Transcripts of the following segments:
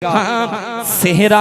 सेहरा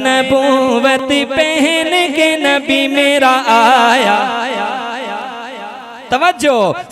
नबूवत पहन के नबी मेरा आया। तवज्जो,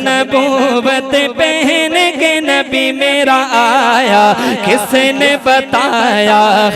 नबूवत पहन के नबी मेरा आया। किसने बताया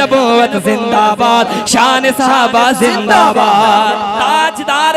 नबूवत जिंदाबाद, शान सहाबा जिंदाबाद, ताजदार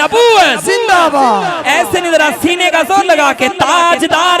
नबूवत जिंदाबाद। ऐसे नहीं जरा सीने का जोर लगा के ताजदार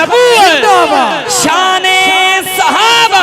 नबूवत, शान सहाबा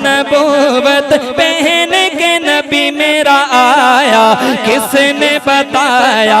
नबूवत पहन के नबी मेरा आया। किसने बताया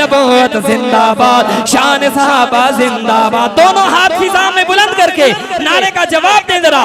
नबूवत जिंदाबाद, शान सहाबा जिंदाबाद। दोनों हाथ फिजा में बुलंद करके नारे का जवाब दे जरा।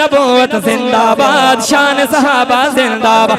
नबूवत जिंदाबाद, शान सहाबा जिंदाबाद।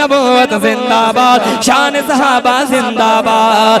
नबूवत जिंदाबाद, शान सहाबा जिंदाबाद।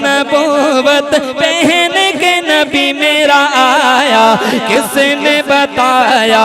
नबूवत पहन के नबी मेरा आया। किसने बताया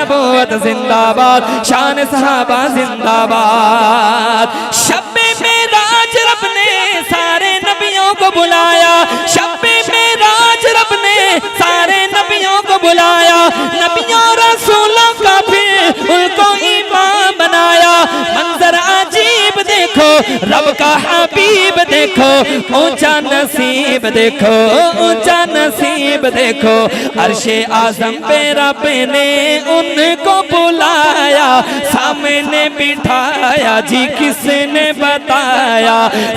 नबूवत जिंदाबाद, शान सहाबा जिंदाबाद। शब्बे मेराज रब ने सारे नबियों को बुलाया। शब्बे मेराज रब ने सारे नबियों को बुलाया। नबियों रसूलों का फिर उनको इमाम बनाया। मंजर अजीब देखो, रब का हबीब देखो, ऊंचा नसीब देखो, ऊंचा नसीब देखो। अर्शे आज़म पे रब ने उनको बुलाया, सामने बिठाया जी। किसने बताया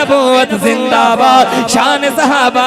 नबूवत जिंदाबाद, शान सहाबा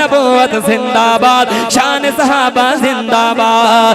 नबूवत जिंदाबाद, शान सहाबा जिंदाबाद।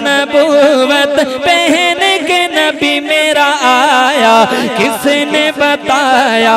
नबूवत पहन के नबी मेरा आया। किसने बताया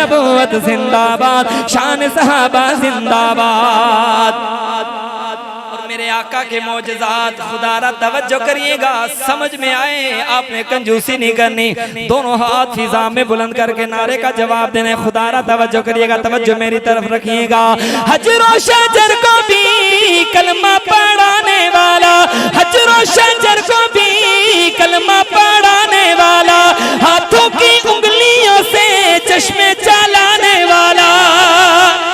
नबूवत जिंदाबाद, शान सहाबा जिंदाबाद। मेरे आका के मौजज़ात खुदारा तवज्जो करिएगा, समझ में आए, आपने कंजूसी नहीं करनी। दोनों हाथ फिजा में बुलंद करके नारे का जवाब देने। खुदारा तवज्जो करिएगा, तवज्जो मेरी तरफ रखिएगा। हजरो शजर को भी कलमा पढ़ाने वाला, हजरो शजर को भी कलमा पढ़ाने वाला, हाथों की उंगलियों से चश्मे चलाने वाला।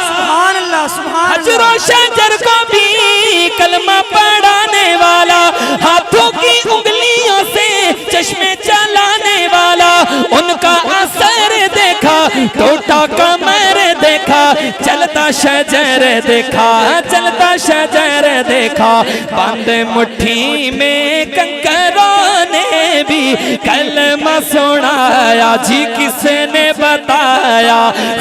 सुभान अल्लाह, सुभान। हजरो शजर को भी कलमा पढ़ाने वाला, हाथों की उंगलियों से चश्मे चलाने वाला। उनका असर देखा, टूटा कमर देखा, चलता शजर देखा, चलता शजर देखा। बंद मुट्ठी में कंकरों ने भी कलमा सुनाया जी। किसने बताया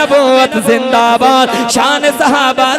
नबूवत जिंदाबाद, शान सहाबा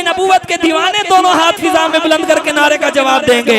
नबूवत के दीवाने दोनों हाथ फिजा में बुलंद करके नारे का जवाब देंगे।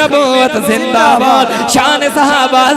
नबूवत जिंदाबाद, शान सहाबा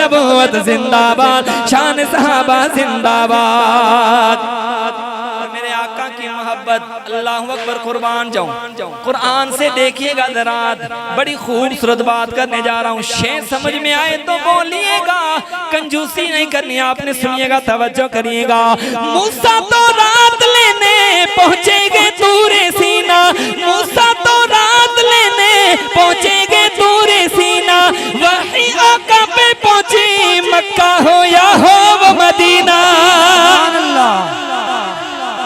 नबूवत जिंदाबाद, शान सहाबा जिंदाबाद। मेरे आका की मोहब्बत, अल्लाहु अकबर, कुर्बान जाऊं। कुरान से देखिएगा जरा, बड़ी खूबसूरत बात करने जा रहा हूँ। शेर समझ में आए तो बोलिएगा, कंजूसी नहीं करनी, आपने सुनिएगा, तवज्जो करिएगा। मूसा तो रात लेने पहुंचेगे दूरे सीना, मूसा तो रात लेने पहुंचेगे दूरे सीना। वही आका पे पहुंची, मक्का हो या हो वो मदीना।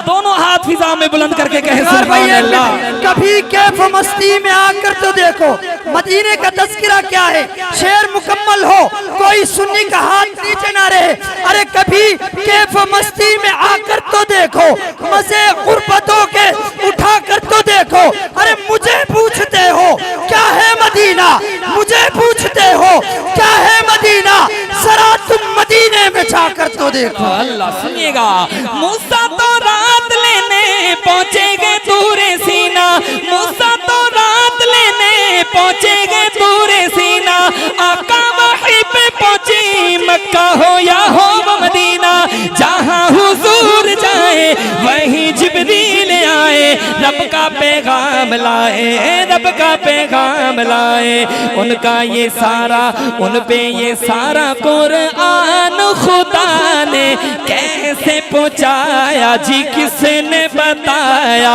दोनों हाथ फिजा में बुलंद करके कहे सुभान अल्लाह। कभी कैफ मस्ती में आकर तो देखो, मदीने का तज़किरा क्या है। शेर मुकम्मल हो, कोई सुन्नी का हाथ नीचे ना रहे। अरे कभी कैफ मस्ती में आकर तो देखो, मजे गुर्बतों के उठा कर तो देखो। अरे मुझे पूछते हो क्या है मदीना, मुझे पूछते हो क्या है मदीना, जरा तुम मदीने में जाकर तो देखो। अल्लाह सुनिएगा। मूसा तो रात लेने पहुंचेगे दूरे सीना, मूसा तो रात लेने पहुंचेगे दूरे सीना। आका वहीं पे पहुंची, मक्का हो या हो वो मदीना। जहां हुजूर जाए वहीं जिब्रील आए, रब का पैगाम लाए, रब का पैगाम लाए। उनका ये सारा, उन पे ये सारा कुरान खुदा ने कैसे पहुंचाया जी। किसने बताया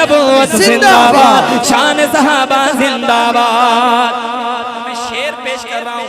नबूवत जिंदाबाद, शान सहाबा जिंदाबाद। मैं शेर पेश कर रहा हूँ,